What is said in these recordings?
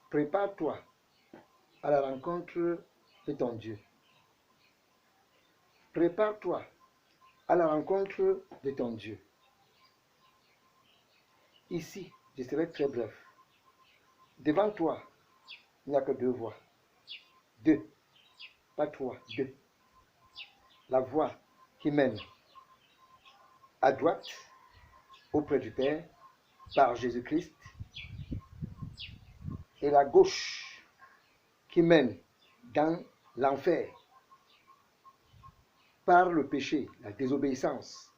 Prépare-toi à la rencontre de ton Dieu. Prépare-toi à la rencontre de ton Dieu. Ici, je serai très bref. Devant toi, il n'y a que deux voies. Deux, pas trois, deux. La voie qui mène à droite, auprès du Père, par Jésus-Christ, et la gauche qui mène dans l'enfer, par le péché, la désobéissance.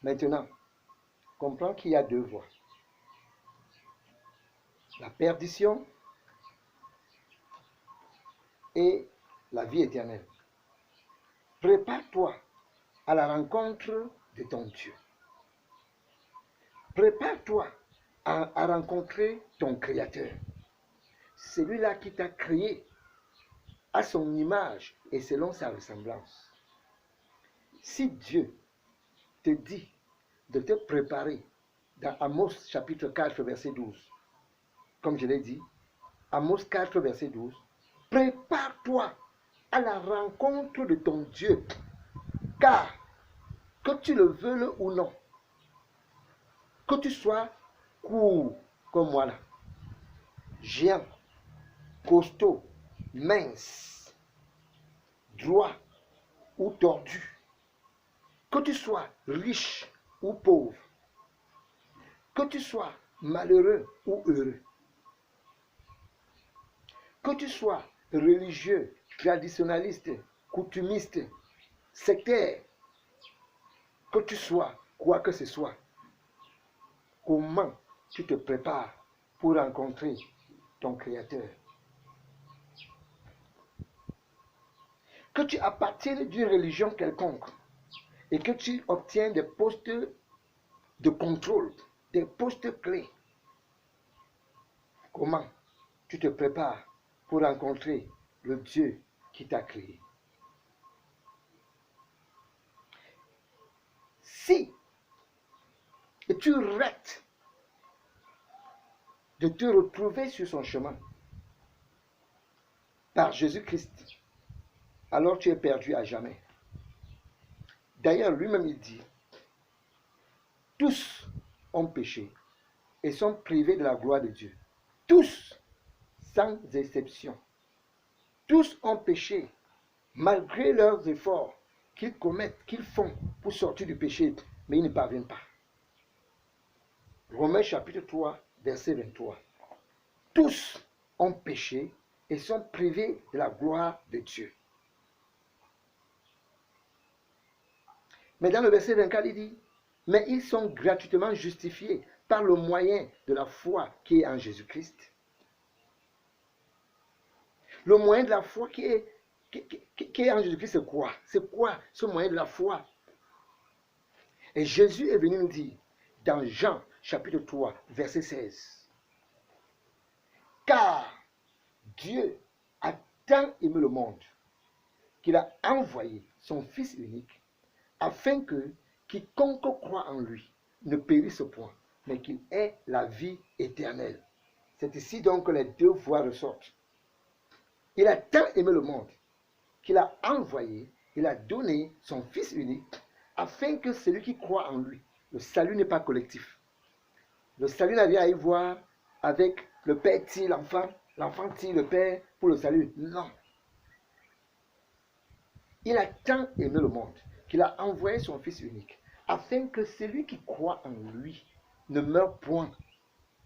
Maintenant, comprends qu'il y a deux voies. La perdition et la vie éternelle. Prépare-toi à la rencontre de ton Dieu. Prépare-toi à rencontrer ton Créateur. Celui-là qui t'a créé à son image et selon sa ressemblance. Si Dieu te dit de te préparer dans Amos chapitre 4 verset 12, comme je l'ai dit, Amos 4 verset 12, prépare-toi à la rencontre de ton Dieu, car que tu le veuilles ou non, que tu sois court comme moi là, géant, costaud, mince, droit ou tordu, que tu sois riche ou pauvre, que tu sois malheureux ou heureux, que tu sois religieux, traditionnaliste, coutumiste, sectaire, que tu sois quoi que ce soit, comment tu te prépares pour rencontrer ton Créateur? Que tu appartiennes d'une religion quelconque et que tu obtiens des postes de contrôle, des postes clés, comment tu te prépares pour rencontrer le Dieu qui t'a créé? Si tu rates de te retrouver sur son chemin par Jésus-Christ, alors tu es perdu à jamais. D'ailleurs, lui-même il dit, tous ont péché et sont privés de la gloire de Dieu. Tous, sans exception. Tous ont péché, malgré leurs efforts qu'ils commettent, qu'ils font pour sortir du péché, mais ils ne parviennent pas. Romains chapitre 3, verset 23. Tous ont péché et sont privés de la gloire de Dieu. Mais dans le verset 24, il dit, mais ils sont gratuitement justifiés par le moyen de la foi qui est en Jésus-Christ. Le moyen de la foi qui est en Jésus-Christ, c'est quoi? C'est quoi ce moyen de la foi? Et Jésus est venu nous dire, dans Jean chapitre 3, verset 16, car Dieu a tant aimé le monde qu'il a envoyé son Fils unique, afin que quiconque croit en lui ne périsse point, mais qu'il ait la vie éternelle. C'est ici donc que les deux voies ressortent. Il a tant aimé le monde qu'il a envoyé, il a donné son Fils unique, afin que celui qui croit en lui, le salut n'est pas collectif. Le salut n'a rien à y voir avec le père tire l'enfant, l'enfant tire le père pour le salut. Non. Il a tant aimé le monde qu'il a envoyé son Fils unique, afin que celui qui croit en lui ne meure point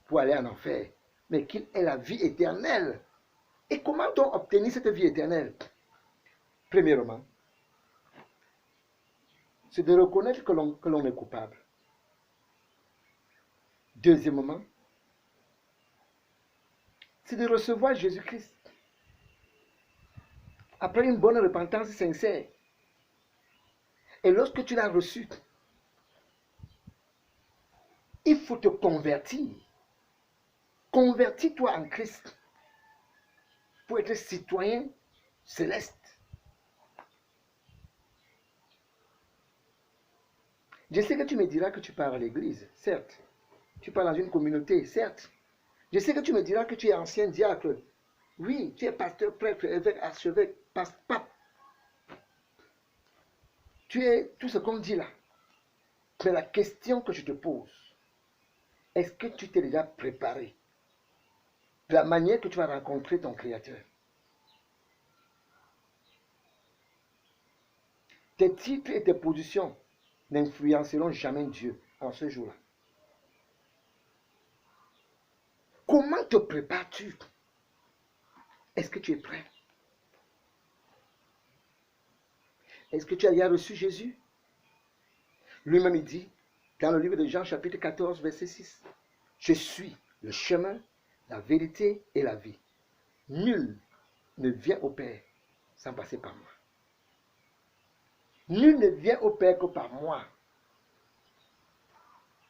pour aller en enfer, mais qu'il ait la vie éternelle. Et comment donc obtenir cette vie éternelle? Premièrement, c'est de reconnaître que l'on est coupable. Deuxièmement, c'est de recevoir Jésus-Christ. Après une bonne repentance sincère. Et lorsque tu l'as reçu, il faut te convertir. Convertis-toi en Christ pour être citoyen céleste. Je sais que tu me diras que tu pars à l'église, certes. Tu pars dans une communauté, certes. Je sais que tu me diras que tu es ancien diacre. Oui, tu es pasteur, prêtre, évêque, archevêque, pape. Tu es tout ce qu'on dit là. Mais la question que je te pose, est-ce que tu t'es déjà préparé de la manière que tu vas rencontrer ton Créateur? Tes titres et tes positions n'influenceront jamais Dieu en ce jour-là. Comment te prépares-tu? Est-ce que tu es prêt? Est-ce que tu as déjà reçu Jésus? Lui-même, il dit, dans le livre de Jean, chapitre 14, verset 6, « Je suis le chemin, la vérité et la vie. Nul ne vient au Père sans passer par moi. » Nul ne vient au Père que par moi.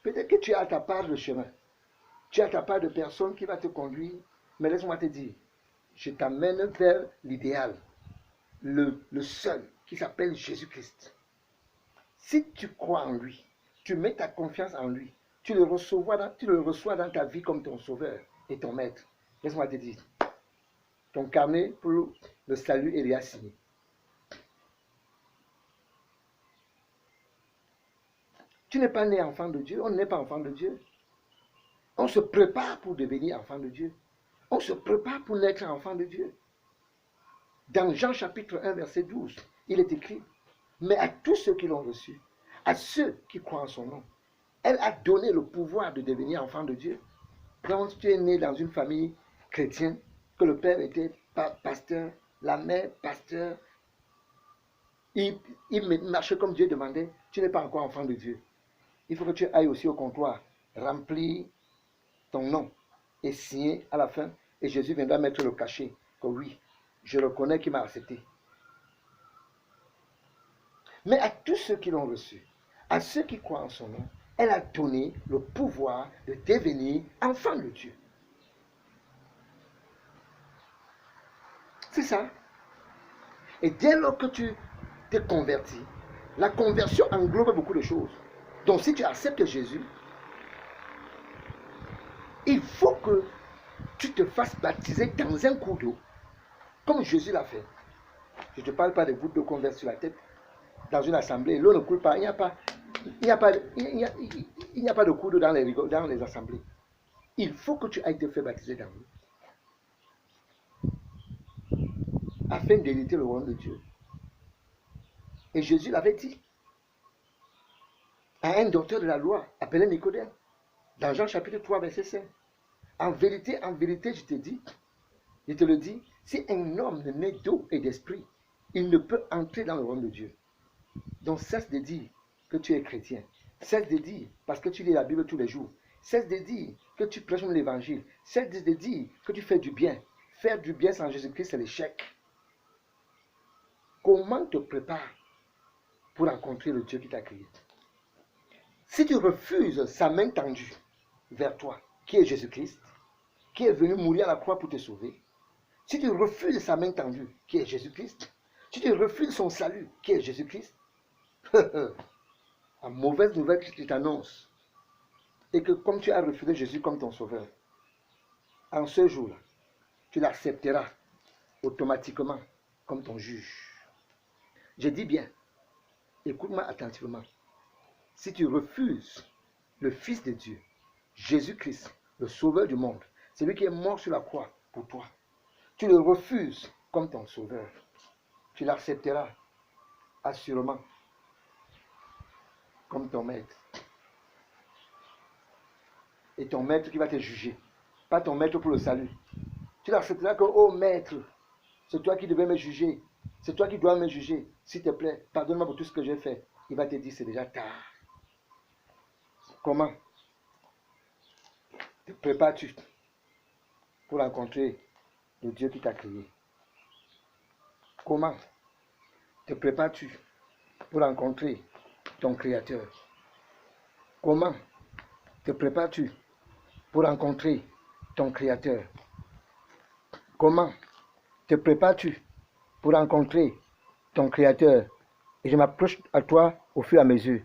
Peut-être que tu as ta part de chemin. Tu as ta part de personne qui va te conduire. Mais laisse-moi te dire, je t'amène vers l'idéal. Le seul qui s'appelle Jésus-Christ. Si tu crois en lui, tu mets ta confiance en lui, tu le reçois dans ta vie comme ton sauveur et ton maître. Laisse-moi te dire, ton carnet pour le salut est déjà signé. Tu n'es pas né enfant de Dieu, on n'est pas enfant de Dieu. On se prépare pour devenir enfant de Dieu. On se prépare pour naître enfant de Dieu. Dans Jean chapitre 1, verset 12, il est écrit, « Mais à tous ceux qui l'ont reçu, à ceux qui croient en son nom, elle a donné le pouvoir de devenir enfant de Dieu. » Donc, tu es né dans une famille chrétienne, que le père était pasteur, la mère pasteur, il marchait comme Dieu demandait, tu n'es pas encore enfant de Dieu. Il faut que tu ailles aussi au comptoir, remplir ton nom et signer à la fin, et Jésus viendra mettre le cachet, que oui, je reconnais qu'il m'a accepté. Mais à tous ceux qui l'ont reçu, à ceux qui croient en son nom, elle a donné le pouvoir de devenir enfant de Dieu. C'est ça. Et dès lors que tu t'es converti, la conversion englobe beaucoup de choses. Donc si tu acceptes Jésus, il faut que tu te fasses baptiser dans un coup d'eau, comme Jésus l'a fait. Je ne te parle pas de gouttes d'eau qu'on verse sur la tête. Dans une assemblée, l'eau ne coule pas. Il n'y a pas de coup d'eau dans les assemblées. Il faut que tu ailles te faire baptiser dans l'eau, afin d'hériter le royaume de Dieu. Et Jésus l'avait dit à un docteur de la loi appelé Nicodème, dans Jean chapitre 3, verset 5. En vérité, je te le dis, si un homme ne naît d'eau et d'esprit, il ne peut entrer dans le royaume de Dieu. Donc cesse de dire que tu es chrétien. Cesse de dire parce que tu lis la Bible tous les jours. Cesse de dire que tu prêches l'évangile. Cesse de dire que tu fais du bien. Faire du bien sans Jésus-Christ, c'est l'échec. Comment te prépares pour rencontrer le Dieu qui t'a créé? Si tu refuses sa main tendue vers toi, qui est Jésus-Christ, qui est venu mourir à la croix pour te sauver, si tu refuses sa main tendue, qui est Jésus-Christ, si tu refuses son salut, qui est Jésus-Christ, la mauvaise nouvelle que je t'annonce, et que comme tu as refusé Jésus comme ton sauveur, en ce jour-là, tu l'accepteras automatiquement comme ton juge. Je dis bien, écoute-moi attentivement, si tu refuses le Fils de Dieu, Jésus-Christ, le sauveur du monde, celui qui est mort sur la croix pour toi, tu le refuses comme ton sauveur, tu l'accepteras assurément comme ton maître. Et ton maître qui va te juger, pas ton maître pour le salut. Tu l'accepteras que, oh maître, c'est toi qui devais me juger, c'est toi qui dois me juger, s'il te plaît, pardonne-moi pour tout ce que j'ai fait. Il va te dire, c'est déjà tard. Comment te prépares-tu pour rencontrer le Dieu qui t'a créé? Comment te prépares-tu pour rencontrer ton Créateur? Comment te prépares-tu pour rencontrer ton Créateur? Comment te prépares-tu pour rencontrer ton Créateur? Et je m'approche à toi au fur et à mesure.